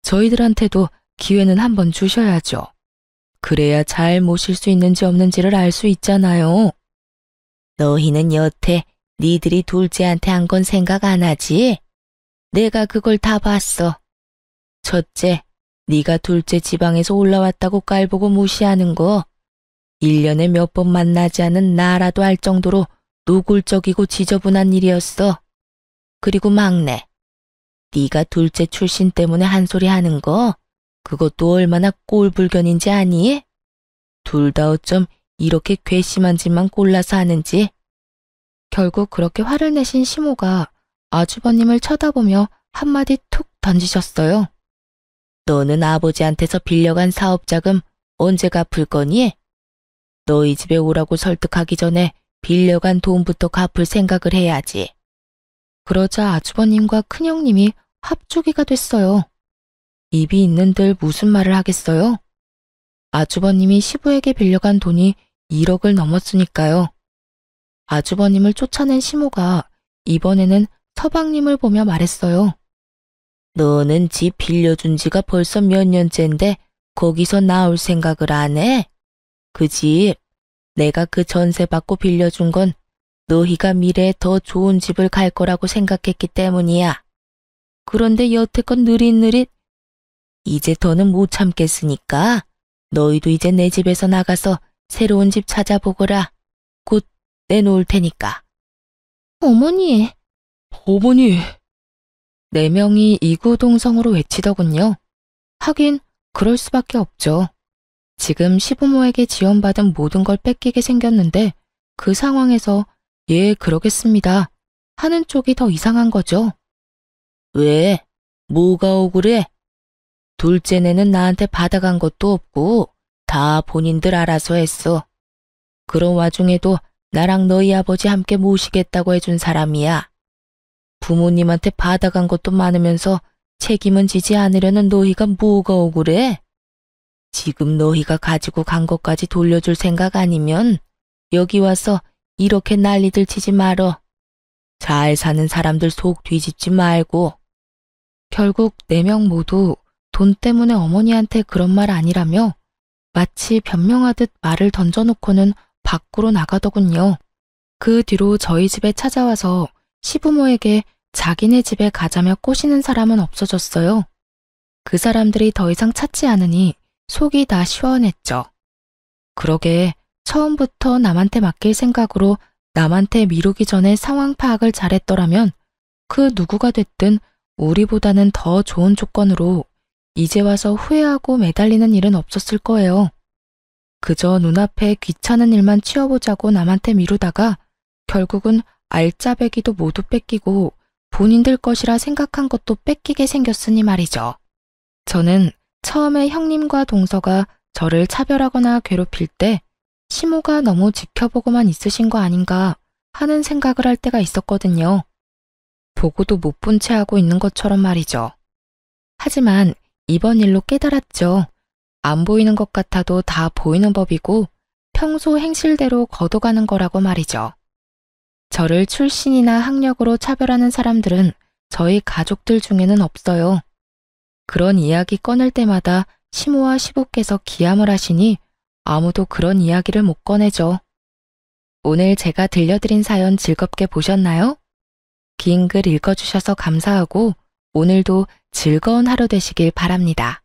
저희들한테도 기회는 한번 주셔야죠. 그래야 잘 모실 수 있는지 없는지를 알 수 있잖아요. 너희는 여태 니들이 둘째한테 한 건 생각 안 하지? 내가 그걸 다 봤어. 첫째, 네가 둘째 지방에서 올라왔다고 깔보고 무시하는 거 1년에 몇 번 만나지 않은 나라도 알 정도로 노골적이고 지저분한 일이었어. 그리고 막내, 네가 둘째 출신 때문에 한 소리 하는 거 그것도 얼마나 꼴불견인지 아니? 둘 다 어쩜 이렇게 괘씸한 짓만 골라서 하는지. 결국 그렇게 화를 내신 시모가 아주버님을 쳐다보며 한마디 툭 던지셨어요. 너는 아버지한테서 빌려간 사업자금 언제 갚을 거니? 너희 집에 오라고 설득하기 전에 빌려간 돈부터 갚을 생각을 해야지. 그러자 아주버님과 큰형님이 합주기가 됐어요. 입이 있는들 무슨 말을 하겠어요? 아주버님이 시부에게 빌려간 돈이 1억을 넘었으니까요. 아주버님을 쫓아낸 시모가 이번에는 서방님을 보며 말했어요. 너는 집 빌려준 지가 벌써 몇 년째인데 거기서 나올 생각을 안 해? 그 집, 내가 그 전세 받고 빌려준 건 너희가 미래에 더 좋은 집을 갈 거라고 생각했기 때문이야. 그런데 여태껏 느릿느릿 이제 더는 못 참겠으니까 너희도 이제 내 집에서 나가서 새로운 집 찾아보거라. 곧 내놓을 테니까. 어머니. 어머니. 4명이 이구동성으로 외치더군요. 하긴 그럴 수밖에 없죠. 지금 시부모에게 지원받은 모든 걸 뺏기게 생겼는데 그 상황에서 예, 그러겠습니다 하는 쪽이 더 이상한 거죠. 왜? 뭐가 억울해? 둘째네는 나한테 받아간 것도 없고 다 본인들 알아서 했어. 그런 와중에도 나랑 너희 아버지 함께 모시겠다고 해준 사람이야. 부모님한테 받아간 것도 많으면서 책임은 지지 않으려는 너희가 뭐가 억울해? 지금 너희가 가지고 간 것까지 돌려줄 생각 아니면 여기 와서 이렇게 난리들 치지 말어. 잘 사는 사람들 속 뒤집지 말고. 결국 4명 모두 돈 때문에 어머니한테 그런 말 아니라며 마치 변명하듯 말을 던져놓고는 밖으로 나가더군요. 그 뒤로 저희 집에 찾아와서 시부모에게 자기네 집에 가자며 꼬시는 사람은 없어졌어요. 그 사람들이 더 이상 찾지 않으니 속이 다 시원했죠. 그러게 처음부터 남한테 맡길 생각으로 남한테 미루기 전에 상황 파악을 잘했더라면 그 누구가 됐든 우리보다는 더 좋은 조건으로 이제 와서 후회하고 매달리는 일은 없었을 거예요. 그저 눈앞에 귀찮은 일만 치워보자고 남한테 미루다가 결국은 알짜배기도 모두 뺏기고 본인들 것이라 생각한 것도 뺏기게 생겼으니 말이죠. 저는 처음에 형님과 동서가 저를 차별하거나 괴롭힐 때 시모가 너무 지켜보고만 있으신 거 아닌가 하는 생각을 할 때가 있었거든요. 보고도 못 본 채 하고 있는 것처럼 말이죠. 하지만 이번 일로 깨달았죠. 안 보이는 것 같아도 다 보이는 법이고 평소 행실대로 걷어가는 거라고 말이죠. 저를 출신이나 학력으로 차별하는 사람들은 저희 가족들 중에는 없어요. 그런 이야기 꺼낼 때마다 시모와 시부께서 기함을 하시니 아무도 그런 이야기를 못 꺼내죠. 오늘 제가 들려드린 사연 즐겁게 보셨나요? 긴 글 읽어주셔서 감사하고 오늘도 즐거운 하루 되시길 바랍니다.